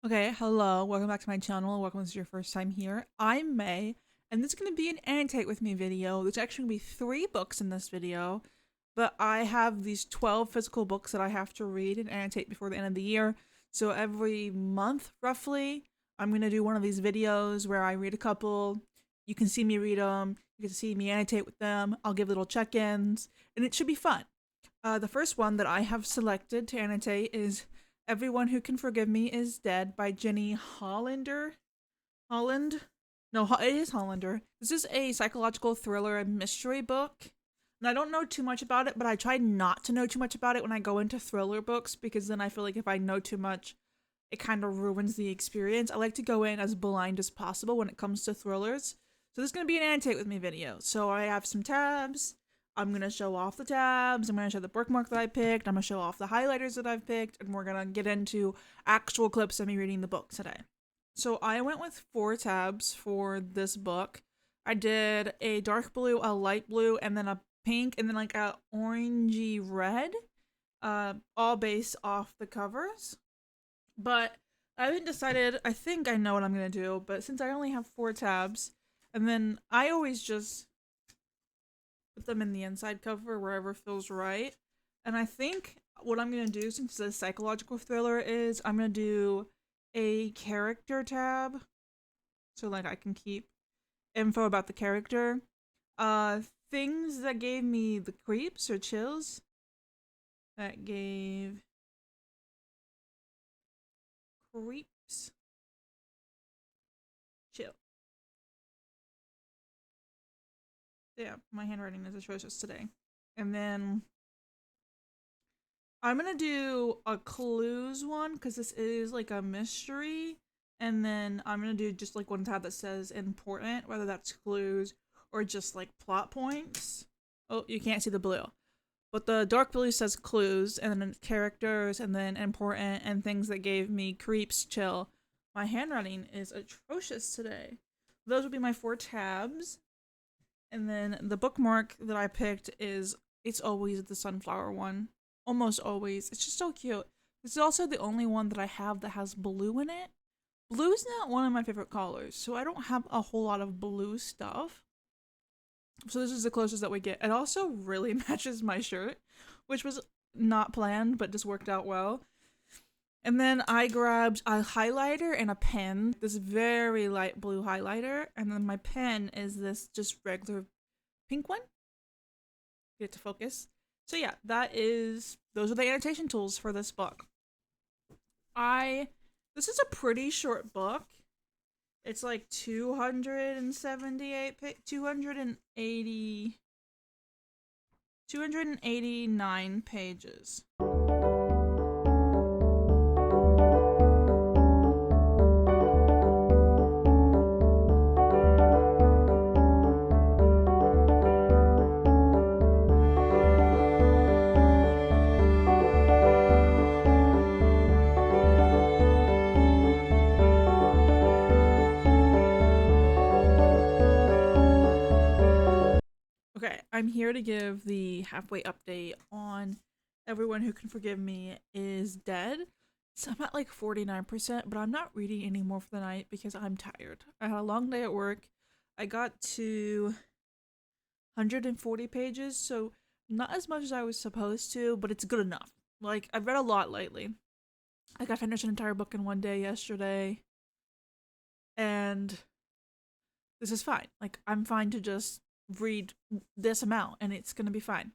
Okay, hello, welcome back to my channel. Welcome if this is your first time here. I'm May, and this is going to be an Annotate with me video. There's actually going to be 3 books in this video, but I have these 12 physical books that I have to read and annotate before the end of the year. So every month, roughly, I'm going to do one of these videos where I read a couple. You can see me read them, you can see me annotate with them. I'll give little check-ins, and it should be fun. The first one that I have selected to annotate is Everyone Who Can Forgive Me Is Dead by Jenny Hollander. Holland? No, it is Hollander. This is a psychological thriller and mystery book. And I don't know too much about it, but I try not to know too much about it when I go into thriller books because then I feel like if I know too much, it kind of ruins the experience. I like to go in as blind as possible when it comes to thrillers. So this is going to be an annotate with me video. So I have some tabs. I'm going to show off the tabs. I'm going to show the bookmark that I picked. I'm going to show off the highlighters that I've picked. And we're going to get into actual clips of me reading the book today. So I went with 4 tabs for this book. I did a dark blue, a light blue, and then a pink, and then like a orangey red. All based off the covers. But I haven't decided. I think I know what I'm going to do. But since I only have 4 tabs, and then I always just put them in the inside cover wherever feels right. And I think what I'm going to do, since it's a psychological thriller, is I'm going to do a character tab. So like I can keep info about the character. Things that gave me the creeps or chills. That gave creeps. Chill. Yeah, my handwriting is atrocious today. And then I'm gonna do a clues one because this is like a mystery. And then I'm gonna do just like one tab that says important, whether that's clues or just like plot points. Oh, you can't see the blue. But the dark blue says clues, and then characters, and then important, and things that gave me creeps, chill. My handwriting is atrocious today. Those would be my 4 tabs. And then the bookmark that I picked is It's Always the Sunflower one. Almost always. It's just so cute. This is also the only one that I have that has blue in it. Blue is not one of my favorite colors, so I don't have a whole lot of blue stuff. So this is the closest that we get. It also really matches my shirt, which was not planned, but just worked out well. And then I grabbed a highlighter and a pen, this very light blue highlighter, and then my pen is this just regular pink one. Get it to focus. So yeah, those are the annotation tools for this book. This is a pretty short book. It's like 289 pages. Okay, I'm here to give the halfway update on Everyone Who Can Forgive Me Is Dead. So I'm at like 49%, but I'm not reading anymore for the night because I'm tired. I had a long day at work. I got to 140 pages, so not as much as I was supposed to, but it's good enough. Like, I've read a lot lately. Like, I finished an entire book in one day yesterday, and this is fine. Like, I'm fine to just read this amount and it's gonna be fine.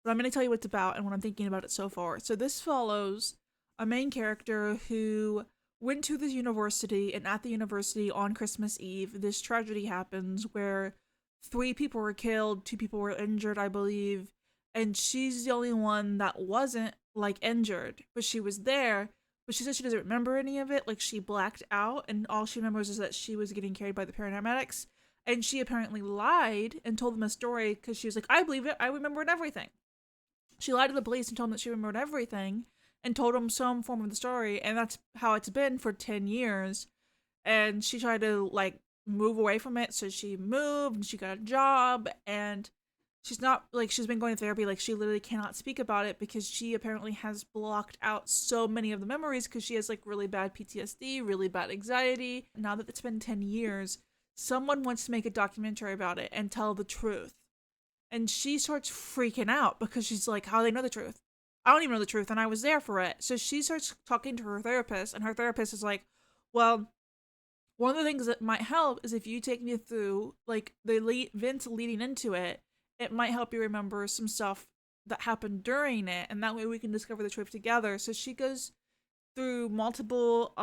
But I'm gonna tell you what it's about and what I'm thinking about it so far. So this follows a main character who went to this university, and at the university on Christmas Eve, this tragedy happens where 3 people were killed, 2 people were injured, I believe, and she's the only one that wasn't like injured, but she was there. But she said she doesn't remember any of it, like she blacked out, and all she remembers is that she was getting carried by the paramedics. And she apparently lied and told them a story because she was like, I believe it, I remembered everything. She lied to the police and told them that she remembered everything and told them some form of the story, and that's how it's been for 10 years. And she tried to like move away from it, so she moved and she got a job, and she's not like she's been going to therapy, like she literally cannot speak about it because she apparently has blocked out so many of the memories because she has like really bad PTSD, really bad anxiety. Now that it's been 10 years, someone wants to make a documentary about it and tell the truth. And she starts freaking out because she's like, how do they know the truth? I don't even know the truth, and I was there for it. So she starts talking to her therapist, and her therapist is like, well, one of the things that might help is if you take me through like the events leading into it. It might help you remember some stuff that happened during it, and that way we can discover the truth together. So she goes through multiple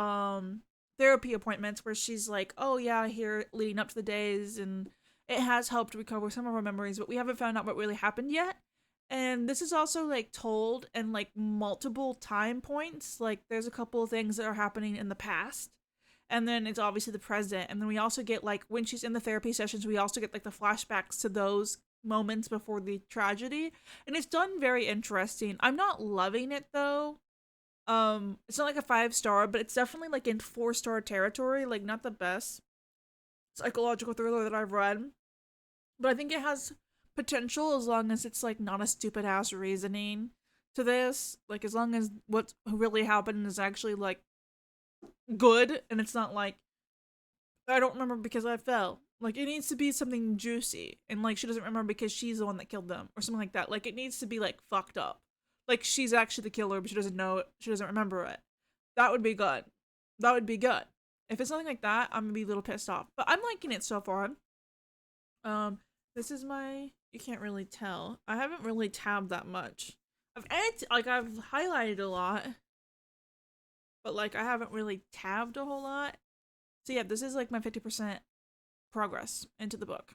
therapy appointments where she's like, oh yeah, here leading up to the days, and it has helped recover some of our memories, but we haven't found out what really happened yet. And this is also like told in like multiple time points. Like there's a couple of things that are happening in the past, and then it's obviously the present, and then we also get like when she's in the therapy sessions, we also get like the flashbacks to those moments before the tragedy, and it's done very interesting. I'm not loving it though. It's not like a 5-star, but it's definitely like in 4-star territory, like not the best psychological thriller that I've read, but I think it has potential as long as it's like not a stupid ass reasoning to this, like as long as what really happened is actually like good, and it's not like I don't remember because I fell. Like it needs to be something juicy, and like she doesn't remember because she's the one that killed them or something like that. Like it needs to be like fucked up, like she's actually the killer but she doesn't know it, she doesn't remember it. That would be good. That would be good. If it's something like that, I'm gonna be a little pissed off, but I'm liking it so far. This is my, you can't really tell, I haven't really tabbed that much. I've highlighted a lot, but like I haven't really tabbed a whole lot. So yeah, this is like my 50% progress into the book.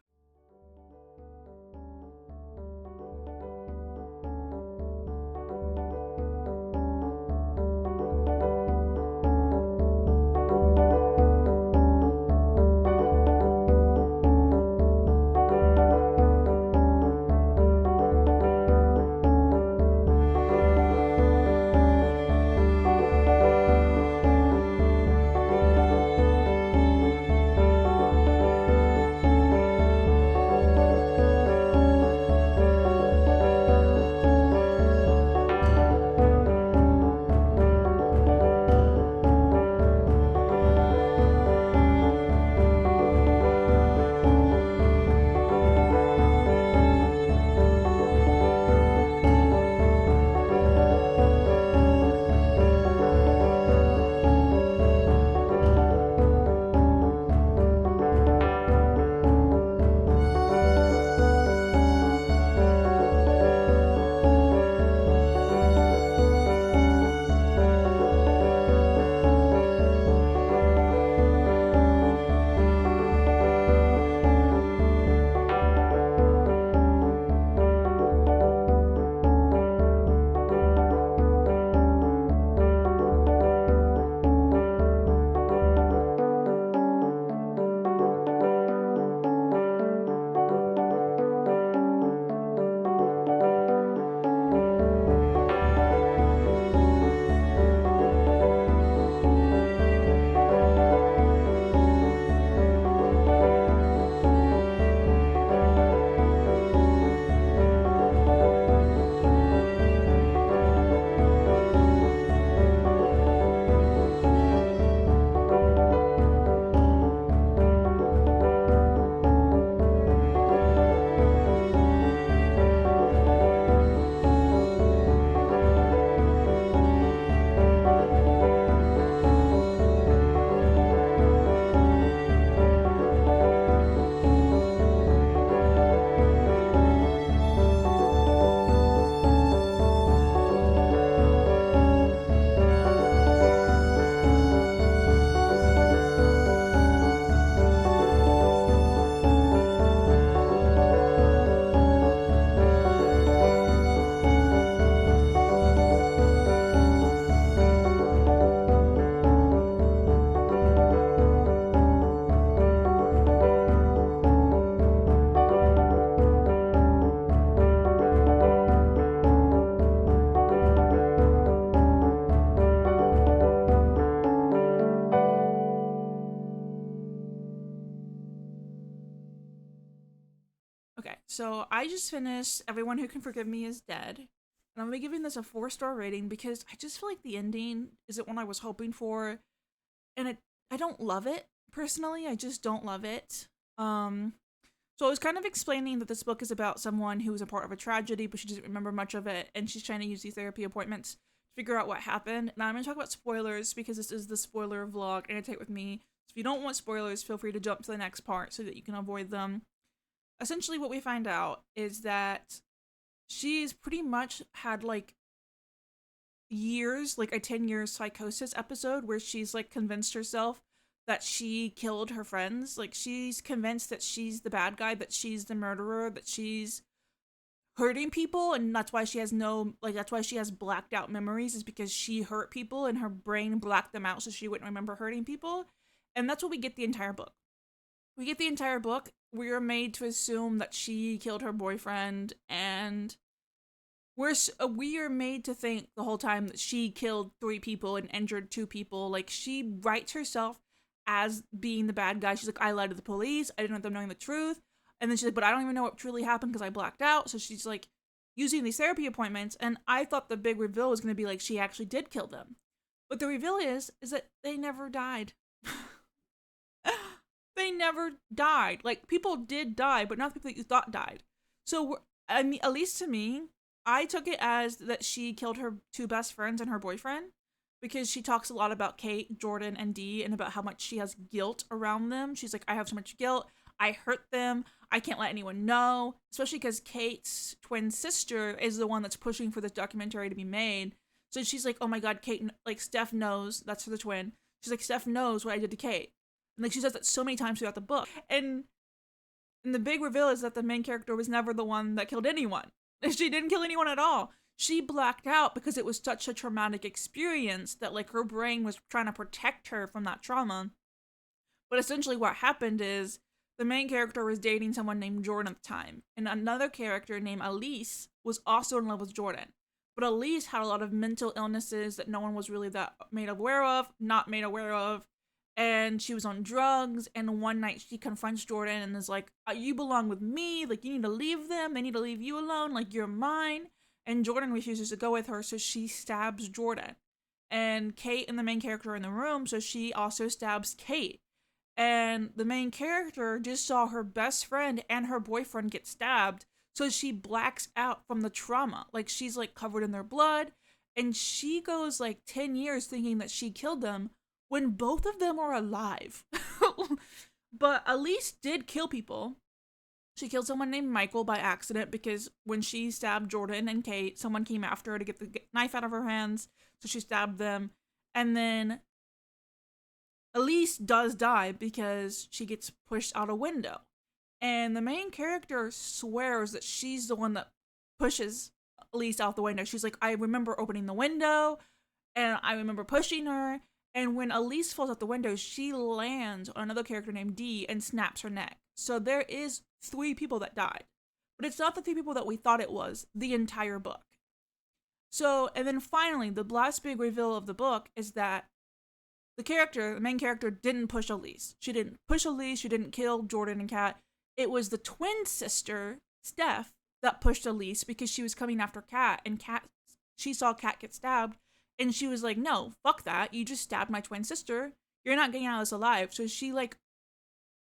so I just finished Everyone Who Can Forgive Me Is Dead. And I'm gonna be giving this a 4-star rating because I just feel like the ending isn't what I was hoping for. And I don't love it, personally. I just don't love it. So I was kind of explaining that this book is about someone who was a part of a tragedy, but she doesn't remember much of it, and she's trying to use these therapy appointments to figure out what happened. And I'm going to talk about spoilers because this is the spoiler vlog, Annotate with me. So if you don't want spoilers, feel free to jump to the next part so that you can avoid them. Essentially, what we find out is that she's pretty much had like years, like a 10-year psychosis episode where she's like convinced herself that she killed her friends. Like, she's convinced that she's the bad guy, that she's the murderer, that she's hurting people, and that's why she has that's why she has blacked out memories, is because she hurt people and her brain blacked them out so she wouldn't remember hurting people. And that's what we get the entire book. We get the entire book. We are made to assume that she killed her boyfriend, and we are made to think the whole time that she killed 3 people and injured 2 people. Like, she writes herself as being the bad guy. She's like, I lied to the police. I didn't want them knowing the truth. And then she's like, but I don't even know what truly happened because I blacked out. So she's like using these therapy appointments. And I thought the big reveal was going to be like, she actually did kill them. But the reveal is that they never died. They never died. Like, people did die, but not the people that you thought died. So, I mean, at least to me, I took it as that she killed her 2 best friends and her boyfriend, because she talks a lot about Kate, Jordan, and Dee, and about how much she has guilt around them. She's like, I have so much guilt. I hurt them. I can't let anyone know. Especially because Kate's twin sister is the one that's pushing for this documentary to be made. So she's like, oh my god, Kate, like, Steph knows. That's for the twin. She's like, Steph knows what I did to Kate. And like, she says that so many times throughout the book. And the big reveal is that the main character was never the one that killed anyone. She didn't kill anyone at all. She blacked out because it was such a traumatic experience that, like, her brain was trying to protect her from that trauma. But essentially what happened is the main character was dating someone named Jordan at the time, and another character named Elise was also in love with Jordan. But Elise had a lot of mental illnesses that no one was really that not made aware of, and she was on drugs. And one night she confronts Jordan and is like, you belong with me, like, you need to leave them, they need to leave you alone, like, you're mine. And Jordan refuses to go with her, so she stabs Jordan. And Kate and the main character are in the room, so she also stabs Kate. And the main character just saw her best friend and her boyfriend get stabbed, so she blacks out from the trauma. Like, she's like covered in their blood, and she goes like 10 years thinking that she killed them when both of them are alive. But Elise did kill people. She killed someone named Michael by accident because when she stabbed Jordan and Kate, someone came after her to get the knife out of her hands, so she stabbed them. And then Elise does die because she gets pushed out a window. And the main character swears that she's the one that pushes Elise out the window. She's like, I remember opening the window, and I remember pushing her. And when Elise falls out the window, she lands on another character named Dee and snaps her neck. So there is 3 people that died. But it's not the 3 people that we thought it was the entire book. So, and then finally, the last big reveal of the book is that the main character, didn't push Elise. She didn't push Elise. She didn't kill Jordan and Kat. It was the twin sister, Steph, that pushed Elise because she was coming after Kat. And she saw Kat get stabbed. And she was like, no, fuck that. You just stabbed my twin sister. You're not getting out of this alive. So she, like,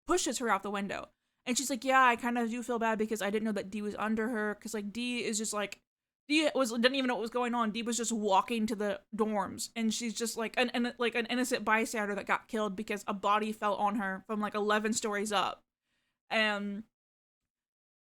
pushes her out the window. And she's like, yeah, I kind of do feel bad because I didn't know that Dee was under her. Because, like, Dee didn't even know what was going on. Dee was just walking to the dorms. And she's just, like, an innocent bystander that got killed because a body fell on her from, like, 11 stories up. And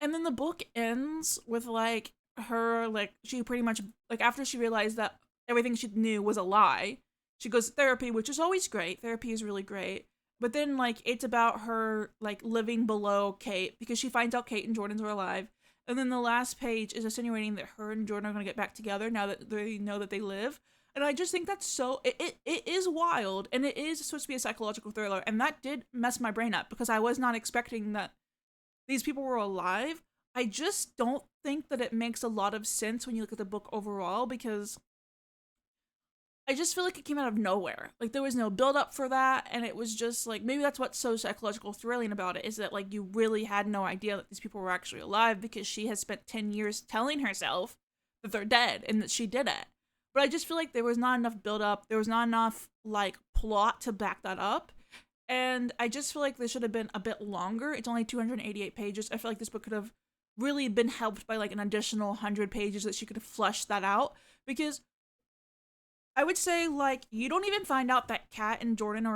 then the book ends with, like, her, like, she pretty much, like, after she realized that everything she knew was a lie, she goes to therapy, which is always great. Therapy is really great. But then, like, it's about her, like, living below Kate because she finds out Kate and Jordan are alive. And then the last page is insinuating that her and Jordan are going to get back together now that they know that they live. And I just think that's so, it is wild, and it is supposed to be a psychological thriller. And that did mess my brain up because I was not expecting that these people were alive. I just don't think that it makes a lot of sense when you look at the book overall, because I just feel like it came out of nowhere. Like there was no build up for that, and it was just like maybe that's what's so psychological thrilling about it is that like you really had no idea that these people were actually alive because she has spent 10 years telling herself that they're dead and that she did it. But I just feel like there was not enough build up. There was not enough like plot to back that up. And I just feel like this should have been a bit longer. It's only 288 pages. I feel like this book could have really been helped by like an additional 100 pages that she could have fleshed that out because I would say like you don't even find out that Kate and Jordan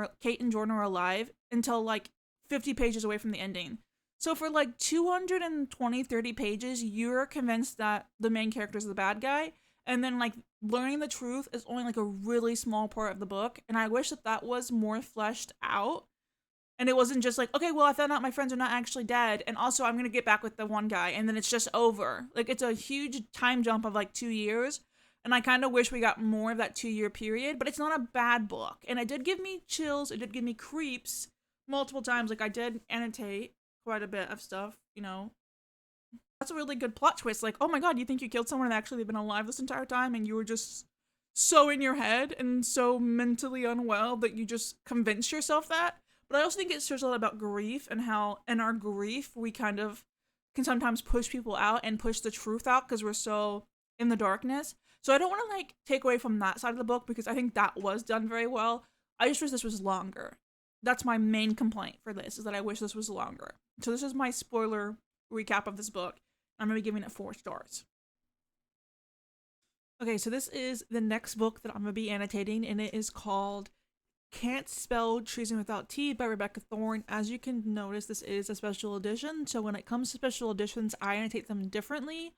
are alive until like 50 pages away from the ending. So for like 220, 30 pages, you're convinced that the main character is the bad guy, and then like learning the truth is only like a really small part of the book. And I wish that that was more fleshed out. And it wasn't just like, okay, well, I found out my friends are not actually dead, and also I'm gonna get back with the one guy, and then it's just over. Like it's a huge time jump of like 2 years, and I kind of wish we got more of that 2 year period, but it's not a bad book. And it did give me chills. It did give me creeps multiple times. Like I did annotate quite a bit of stuff, you know. That's a really good plot twist. Like, oh my god, you think you killed someone and actually they've been alive this entire time and you were just so in your head and so mentally unwell that you just convinced yourself that. But I also think it shows a lot about grief and how in our grief we kind of can sometimes push people out and push the truth out because we're so in the darkness. So I don't want to like take away from that side of the book because I think that was done very well. I just wish this was longer. That's my main complaint for this is that I wish this was longer. So this is my spoiler recap of this book. I'm going to be giving it 4 stars. Okay, so this is the next book that I'm going to be annotating, and it is called Can't Spell Treason Without T by Rebecca Thorne. As you can notice, this is a special edition, so when it comes to special editions, I annotate them differently.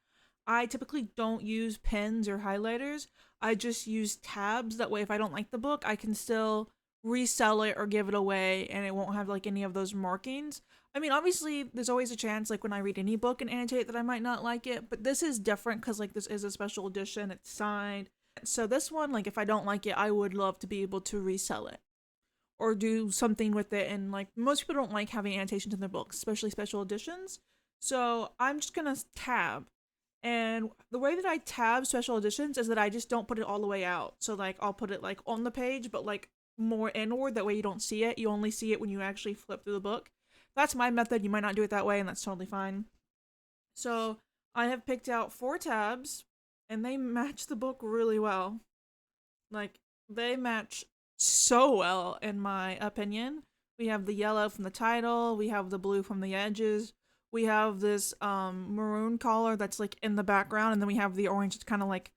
I typically don't use pens or highlighters. I just use tabs. That way, if I don't like the book, I can still resell it or give it away, and it won't have like any of those markings. I mean, obviously, there's always a chance, like when I read any book and annotate, that I might not like it, but this is different because like this is a special edition. It's signed. So this one, like if I don't like it, I would love to be able to resell it or do something with it. And like most people don't like having annotations in their books, especially special editions. So I'm just gonna tab. And the way that I tab special editions is that I just don't put it all the way out. So like I'll put it like on the page, but like more inward. That way you don't see it. You only see it when you actually flip through the book. That's my method. You might not do it that way, and that's totally fine. So I have picked out 4 tabs, and they match the book really well. Like, they match so well, in my opinion. We have the yellow from the title, we have the blue from the edges, we have this maroon color that's like in the background, and then we have the orange. It's kind of like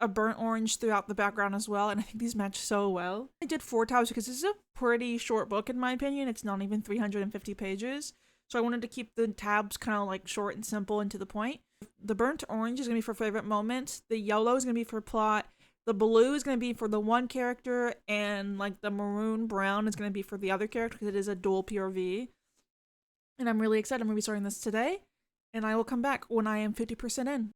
a burnt orange throughout the background as well, and I think these match so well. I did 4 tabs because this is a pretty short book in my opinion. It's not even 350 pages, so I wanted to keep the tabs kind of like short and simple and to the point. The burnt orange is going to be for favorite moments, the yellow is going to be for plot, the blue is going to be for the one character, and like the maroon brown is going to be for the other character because it is a dual POV. And I'm really excited. I'm going to be starting this today, and I will come back when I am 50% in.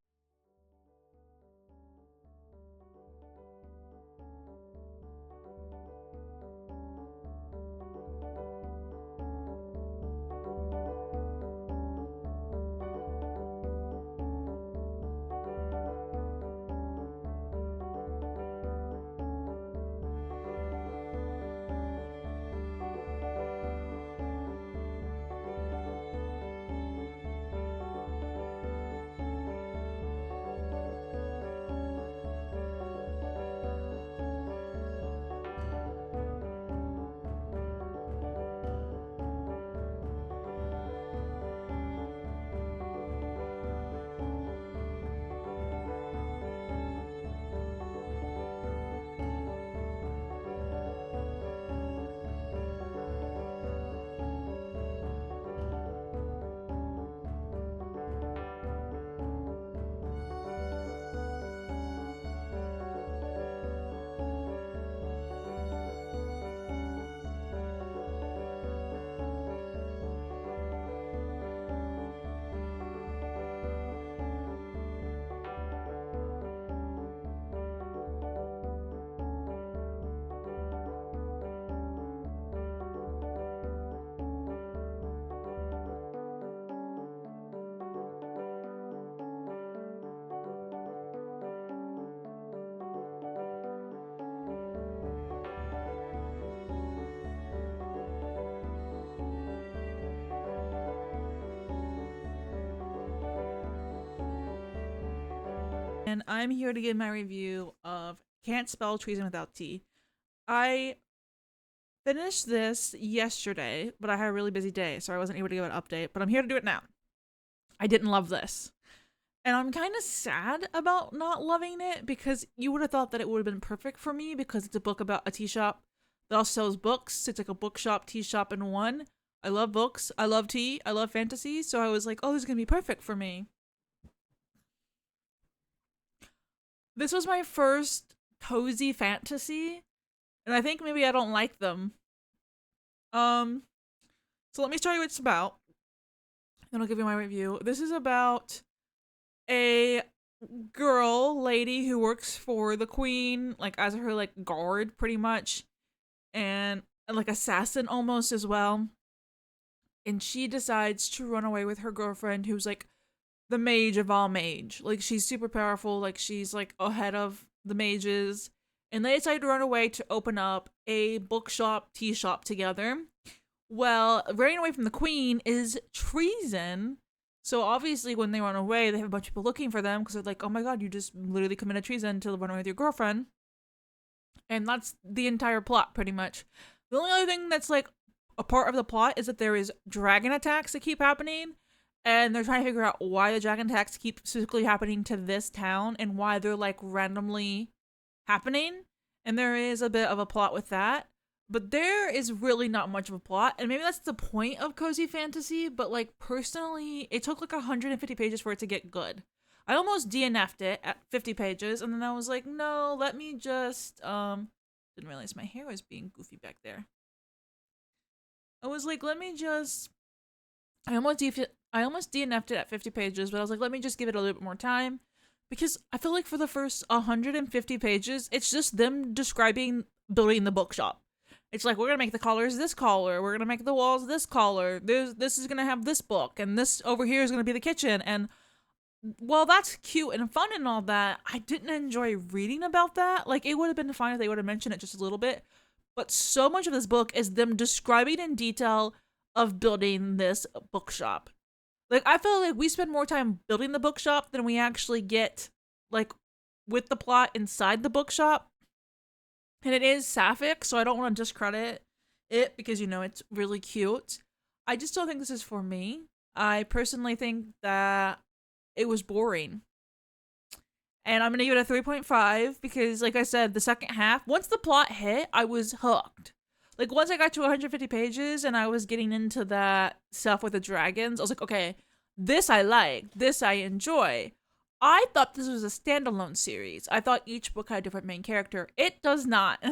and I'm here to give my review of Can't Spell Treason Without T. I finished this yesterday, but I had a really busy day, so I wasn't able to give an update, but I'm here to do it now. I didn't love this. And I'm kind of sad about not loving it because you would have thought that it would have been perfect for me because it's a book about a tea shop that also sells books. It's like a bookshop, tea shop in one. I love books. I love tea. I love fantasy. So I was like, oh, this is going to be perfect for me. This was my first cozy fantasy, and I think maybe I don't like them. So let me tell you what it's about, then I'll give you my review. This is about a lady who works for the queen, like as her like guard pretty much, and like assassin almost as well. And she decides to run away with her girlfriend who's like the mage of all mage. Like she's super powerful, like she's like ahead of the mages. And they decide to run away to open up a bookshop, tea shop together. Well, running away from the queen is treason. So obviously when they run away, they have a bunch of people looking for them because they're like, oh my god, you just literally committed treason to run away with your girlfriend. And that's the entire plot, pretty much. The only other thing that's like a part of the plot is that there is dragon attacks that keep happening. And they're trying to figure out why the dragon attacks keep specifically happening to this town and why they're like randomly happening. And there is a bit of a plot with that. But there is really not much of a plot. And maybe that's the point of cozy fantasy. But like personally, it took like 150 pages for it to get good. I almost DNF'd it at 50 pages. And then I was like, no, let me just, didn't realize my hair was being goofy back there. I was like, let me just, I almost DNF'd it at 50 pages, but I was like, let me just give it a little bit more time. Because I feel like for the first 150 pages, it's just them describing building the bookshop. It's like, we're going to make the collars this color, we're going to make the walls this color, this is going to have this book, and this over here is going to be the kitchen. And while that's cute and fun and all that, I didn't enjoy reading about that. Like, it would have been fine if they would have mentioned it just a little bit. But so much of this book is them describing in detail of building this bookshop. Like, I feel like we spend more time building the bookshop than we actually get, like, with the plot inside the bookshop. And it is sapphic, so I don't want to discredit it because, you know, it's really cute. I just don't think this is for me. I personally think that it was boring. And I'm going to give it a 3.5 because, like I said, the second half, once the plot hit, I was hooked. Like, once I got to 150 pages and I was getting into that stuff with the dragons, I was like, okay, this I like, this I enjoy. I thought this was a standalone series. I thought each book had a different main character. It does not.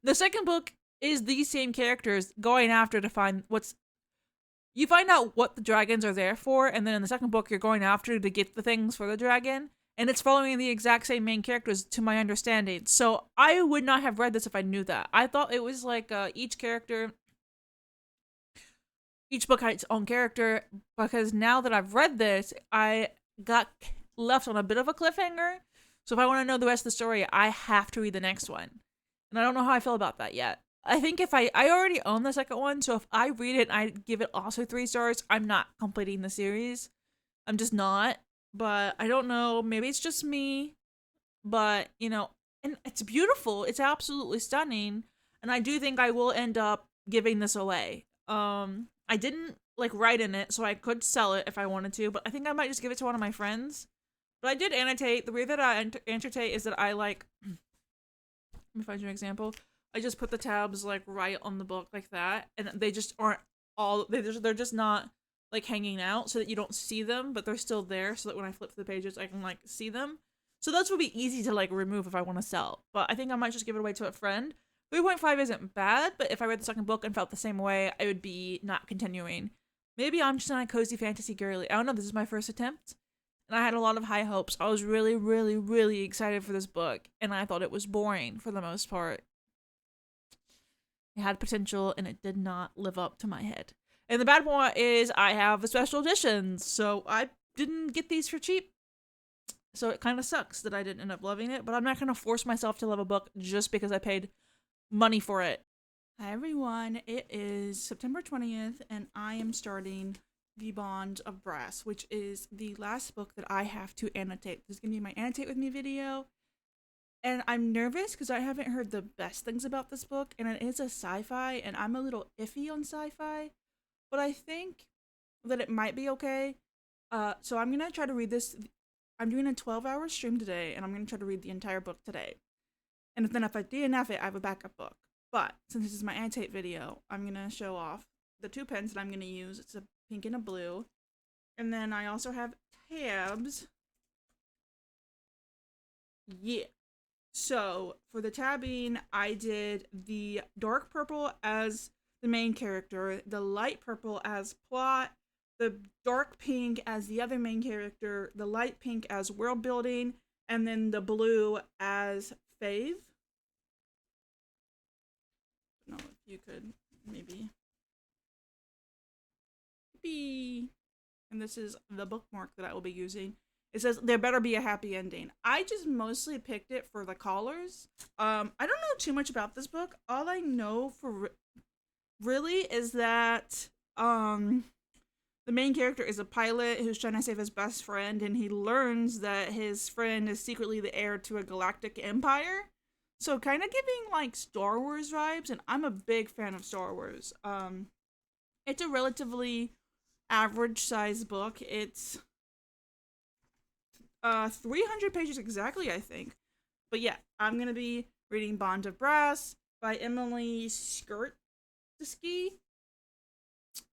The second book is these same characters going after to find what's... You find out what the dragons are there for, and then in the second book, you're going after to get the things for the dragon. And it's following the exact same main characters, to my understanding. So I would not have read this if I knew that. I thought it was like each book had its own character. Because now that I've read this, I got left on a bit of a cliffhanger. So if I want to know the rest of the story, I have to read the next one. And I don't know how I feel about that yet. I think if I already own the second one, so if I read it and I give it also 3 stars, I'm not completing the series. I'm just not. But I don't know, maybe it's just me, but, you know, and it's beautiful. It's absolutely stunning. And I do think I will end up giving this away. I didn't, like, write in it, so I could sell it if I wanted to, but I think I might just give it to one of my friends. But I did annotate. The way that I annotate is that I, like, let me find you an example. I just put the tabs, like, right on the book like that, and they just aren't all, they're just not, like, hanging out so that you don't see them, but they're still there so that when I flip the pages, I can, like, see them. So those would be easy to, like, remove if I want to sell. But I think I might just give it away to a friend. 3.5 isn't bad, but if I read the second book and felt the same way, I would be not continuing. Maybe I'm just not a cozy fantasy girly. I don't know, this is my first attempt. And I had a lot of high hopes. I was really, really, really excited for this book. And I thought it was boring for the most part. It had potential and it did not live up to my head. And the bad part is I have the special editions, so I didn't get these for cheap. So it kind of sucks that I didn't end up loving it, but I'm not going to force myself to love a book just because I paid money for it. Hi everyone, it is September 20th, and I am starting The Bond of Brass, which is the last book that I have to annotate. This is going to be my Annotate with me video. And I'm nervous because I haven't heard the best things about this book, and it is a sci-fi, and I'm a little iffy on sci-fi, but I think that it might be okay. So I'm going to try to read this. I'm doing a 12-hour stream today, and I'm going to try to read the entire book today. And then if I DNF it, I have a backup book. But since this is my Annotate video, I'm going to show off the two pens that I'm going to use. It's a pink and a blue. And then I also have tabs. Yeah. So for the tabbing, I did the dark purple as the main character, the light purple as plot, the dark pink as the other main character, the light pink as world building, and then the blue as fave. No, if you could maybe be. And this is the bookmark that I will be using. It says there better be a happy ending. I just mostly picked it for the collars. I don't know too much about this book. All I know for really is that the main character is a pilot who's trying to save his best friend, and he learns that his friend is secretly the heir to a galactic empire. So kind of giving like Star Wars vibes, and I'm a big fan of Star Wars. It's a relatively average size book. It's 300 pages exactly, I think. But yeah, I'm gonna be reading Bond of Brass by Emily Skrtitsky,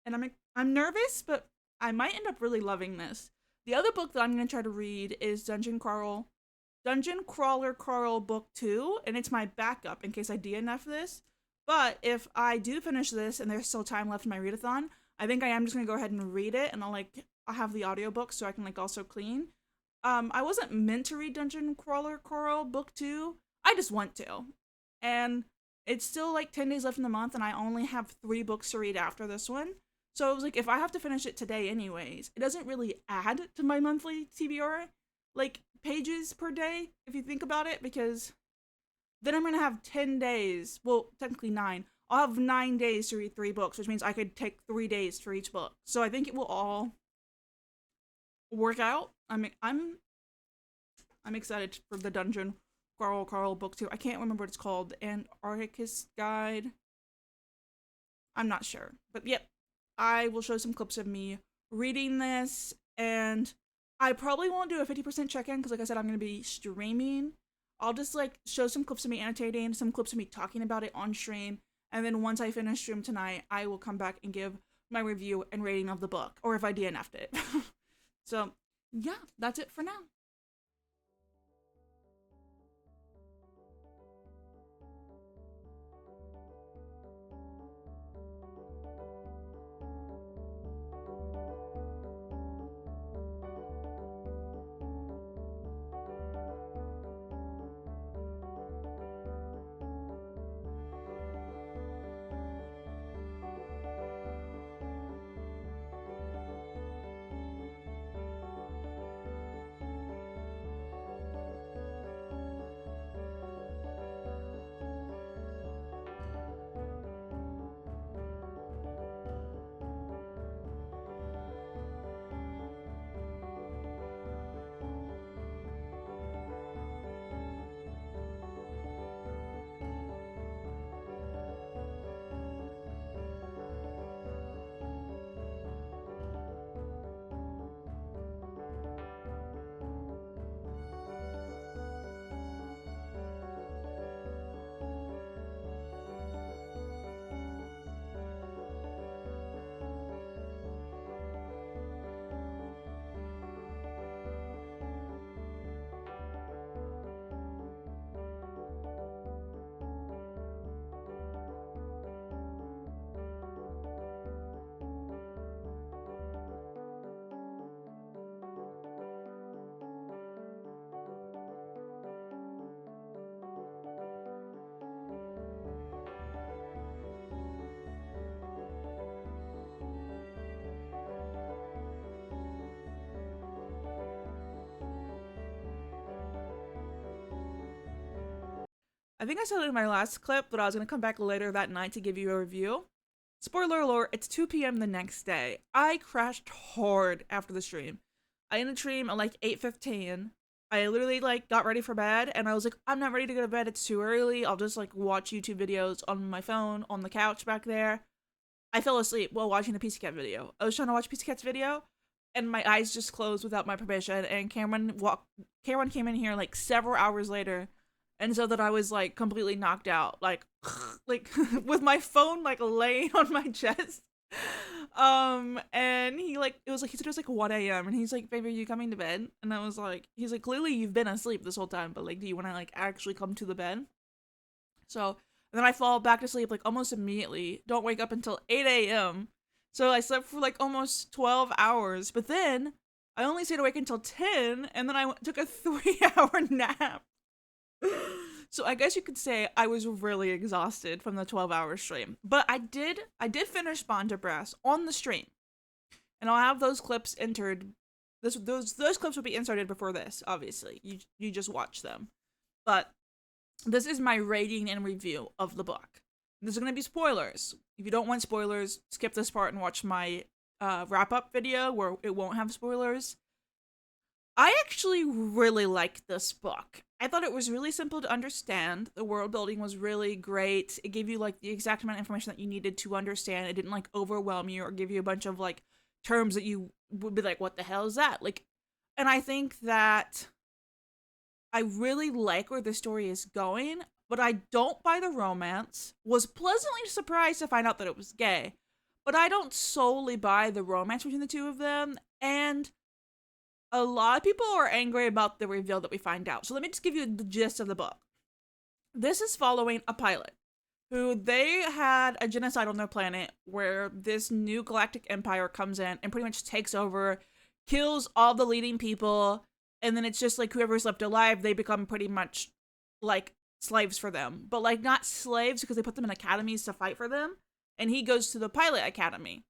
and I'm nervous, but I might end up really loving this. The other book that I'm gonna try to read is Dungeon Crawler Carl Book 2, and it's my backup in case I DNF this. But if I do finish this and there's still time left in my readathon, I think I am just gonna go ahead and read it, and I'll have the audiobook so I can also clean. I wasn't meant to read Dungeon Crawler Carl Book 2. I just want to. And it's still 10 days left in the month, and I only have 3 books to read after this one. So it was if I have to finish it today anyways, it doesn't really add to my monthly TBR, pages per day, if you think about it, because then I'm gonna have 10 days, well, technically 9. I'll have 9 days to read 3 books, which means I could take 3 days for each book. So I think it will all work out. I'm excited for the Dungeon Carl Book 2. I can't remember what it's called. The Antarcticus Guide. I'm not sure. But yep, I will show some clips of me reading this, and I probably won't do a 50% check-in because like I said, I'm going to be streaming. I'll just show some clips of me annotating, some clips of me talking about it on stream, and then once I finish stream tonight, I will come back and give my review and rating of the book, or if I DNF'd it. So, yeah, that's it for now. I think I said it in my last clip, but I was going to come back later that night to give you a review. Spoiler alert, it's 2 p.m. the next day. I crashed hard after the stream. I ended the stream at like 8:15. I literally like got ready for bed and I was like, I'm not ready to go to bed. It's too early. I'll just like watch YouTube videos on my phone on the couch back there. I fell asleep while watching the PC Cat video. I was trying to watch PC Cat's video and my eyes just closed without my permission, and Cameron came in here like several hours later and so that I was like completely knocked out, like with my phone like laying on my chest. And he said it was like 1 a.m. and he's like, baby, are you coming to bed? And I was like, he's like, clearly you've been asleep this whole time, but like, do you want to like actually come to the bed? So and then I fall back to sleep like almost immediately. Don't wake up until 8 a.m. So I slept for like almost 12 hours, but then I only stayed awake until 10, and then I took a 3-hour nap. So I guess you could say I was really exhausted from the 12-hour stream. But I did finish Bond to Brass on the stream. And I'll have those clips entered. Those clips will be inserted before this, obviously. You just watch them. But this is my rating and review of the book. There's going to be spoilers. If you don't want spoilers, skip this part and watch my wrap-up video where it won't have spoilers. I actually really liked this book. I thought it was really simple to understand. The world building was really great. It gave you like the exact amount of information that you needed to understand. It didn't like overwhelm you or give you a bunch of like terms that you would be like, what the hell is that? Like, and I think that I really like where the story is going, but I don't buy the romance. Was pleasantly surprised to find out that it was gay, but I don't solely buy the romance between the two of them. And a lot of people are angry about the reveal that we find out. So let me just give you the gist of the book. This is following a pilot who they had a genocide on their planet where this new galactic empire comes in and pretty much takes over, kills all the leading people, and then it's just like whoever's left alive, they become pretty much like slaves for them. But like not slaves because they put them in academies to fight for them. And he goes to the pilot academy.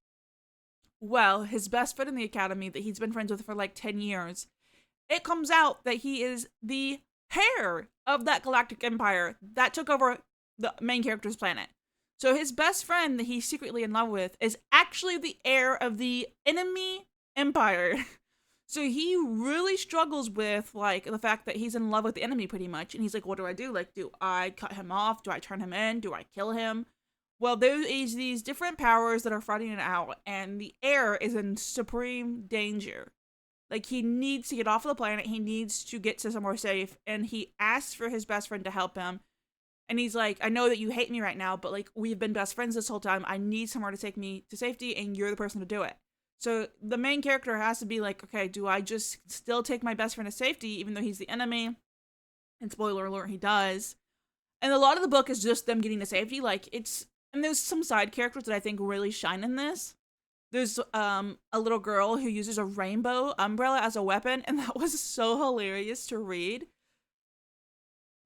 Well, his best friend in the academy that he's been friends with for like 10 years, it comes out that he is the heir of that galactic empire that took over the main character's planet. So his best friend that he's secretly in love with is actually the heir of the enemy empire. So he really struggles with like the fact that he's in love with the enemy pretty much. And he's like, what do I do? Like, do I cut him off? Do I turn him in? Do I kill him? Well, there is these different powers that are fighting it out, and the heir is in supreme danger. Like, he needs to get off of the planet, he needs to get to somewhere safe, and he asks for his best friend to help him. And he's like, I know that you hate me right now, but like, we've been best friends this whole time. I need somewhere to take me to safety, and you're the person to do it. So the main character has to be like, okay, do I just still take my best friend to safety, even though he's the enemy? And spoiler alert, he does. And a lot of the book is just them getting to safety. Like, and there's some side characters that I think really shine in this. There's a little girl who uses a rainbow umbrella as a weapon, and that was so hilarious to read.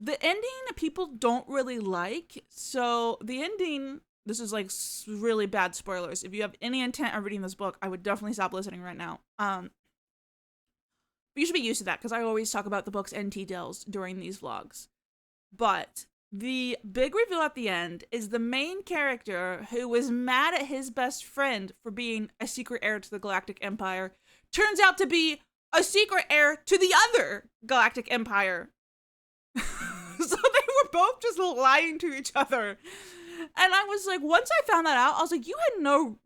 The ending people don't really like. So the ending, this is like really bad spoilers. If you have any intent of reading this book, I would definitely stop listening right now. But you should be used to that because I always talk about the book's end details during these vlogs. But the big reveal at the end is the main character who was mad at his best friend for being a secret heir to the Galactic Empire turns out to be a secret heir to the other Galactic Empire. So they were both just lying to each other. And I was like, once I found that out, I was like, you had no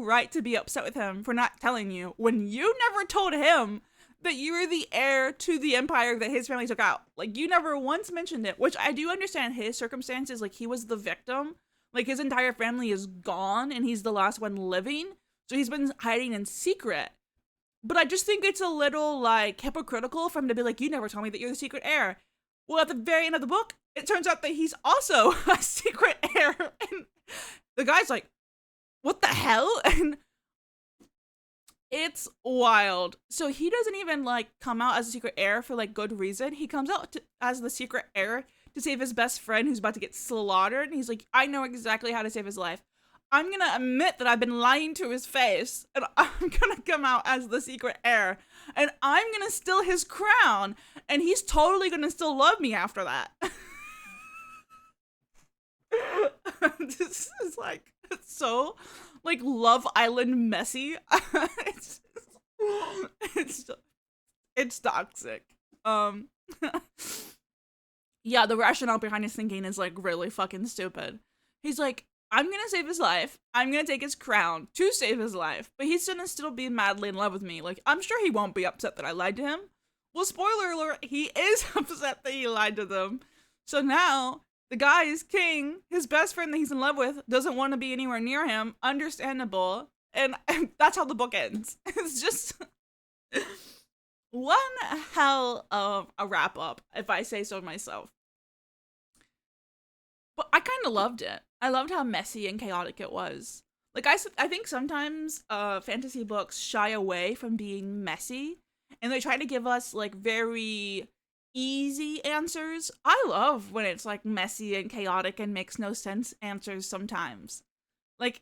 right to be upset with him for not telling you when you never told him that you were the heir to the empire that his family took out. Like, you never once mentioned it, which I do understand his circumstances. Like, he was the victim. Like, his entire family is gone, and he's the last one living. So he's been hiding in secret. But I just think it's a little, like, hypocritical for him to be like, you never told me that you're the secret heir. Well, at the very end of the book, it turns out that he's also a secret heir. And the guy's like, what the hell? And it's wild. So he doesn't even like come out as a secret heir for like good reason. He comes out as the secret heir to save his best friend who's about to get slaughtered. And he's like, I know exactly how to save his life. I'm gonna admit that I've been lying to his face, and I'm gonna come out as the secret heir, and I'm gonna steal his crown, and he's totally gonna still love me after that. This is like, it's so like Love Island messy. it's, it's it's toxic. Um yeah, the rationale behind his thinking is like really fucking stupid. He's like, I'm gonna save his life. I'm gonna take his crown to save his life, but he's gonna still be madly in love with me. Like, I'm sure he won't be upset that I lied to him. Well, spoiler alert, he is upset that he lied to them. So now the guy is king. His best friend that he's in love with doesn't want to be anywhere near him. Understandable. And that's how the book ends. It's just one hell of a wrap up, if I say so myself. But I kind of loved it. I loved how messy and chaotic it was. Like, I think sometimes fantasy books shy away from being messy, and they try to give us like very easy answers. I love when it's like messy and chaotic and makes no sense answers sometimes. Like,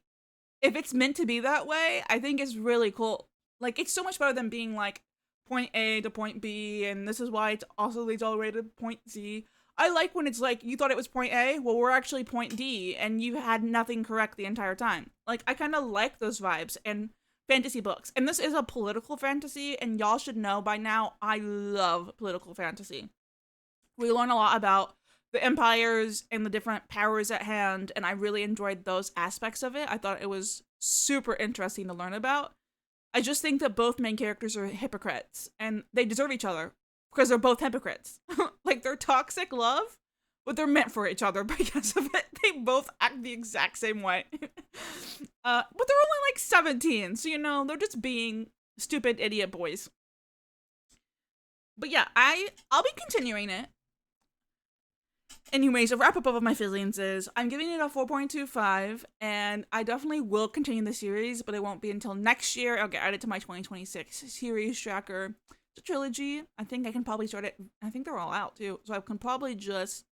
if it's meant to be that way, I think it's really cool. Like, it's so much better than being like point A to point B, and this is why it's also leads all the way to point Z. I like when it's like, you thought it was point A, well, we're actually point D, and you had nothing correct the entire time. Like, I kind of like those vibes in fantasy books. And this is a political fantasy, and y'all should know by now, I love political fantasy. We learn a lot about the empires and the different powers at hand, and I really enjoyed those aspects of it. I thought it was super interesting to learn about. I just think that both main characters are hypocrites, and they deserve each other because they're both hypocrites. Like, they're toxic love, but they're meant for each other because of it. They both act the exact same way. But they're only like 17, so you know, they're just being stupid idiot boys. But yeah, I'll be continuing it. Anyways, a wrap up of my feelings is I'm giving it a 4.25, and I definitely will continue the series, but it won't be until next year. I'll get added to my 2026 series tracker. It's a trilogy. I think I can probably start it. I think they're all out too, so I can probably just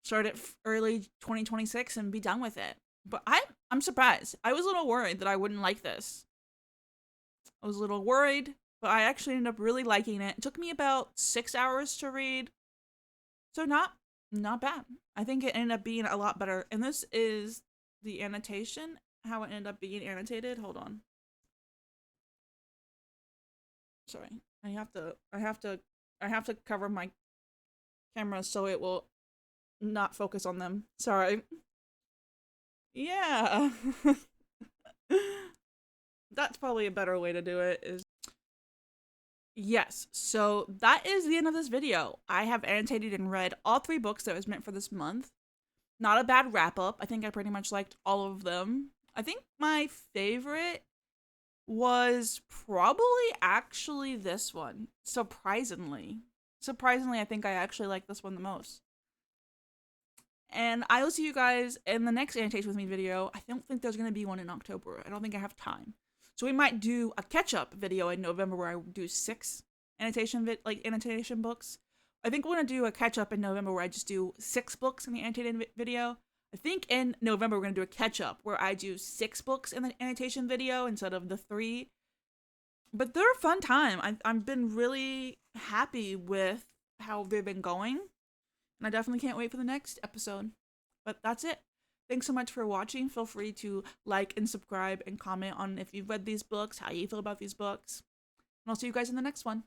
start it early 2026 and be done with it. But I'm surprised. I was a little worried that I wouldn't like this. I was a little worried, but I actually ended up really liking it. It took me about 6 hours to read, so not bad. I think it ended up being a lot better. And this is the annotation, how it ended up being annotated. Hold on. Sorry. I have to cover my camera so it will not focus on them. Sorry. Yeah. That's probably a better way to do it is yes, so that is the end of this video. I have annotated and read all 3 books that was meant for this month. Not a bad wrap up. I think I pretty much liked all of them. I think my favorite was probably actually this one. Surprisingly, I think I actually like this one the most. And I will see you guys in the next Annotation With Me video. I don't think there's going to be one in October. I don't think I have time. So we might do a catch-up video in November where I do 6 annotation books. I think we're going to do a catch-up in November where I just do 6 books in the annotated video. I think in November we're going to do a catch-up where I do 6 books in the annotation video instead of the 3. But they're a fun time. I've been really happy with how they've been going. And I definitely can't wait for the next episode. But that's it. Thanks so much for watching. Feel free to like and subscribe and comment on if you've read these books, how you feel about these books. And I'll see you guys in the next one.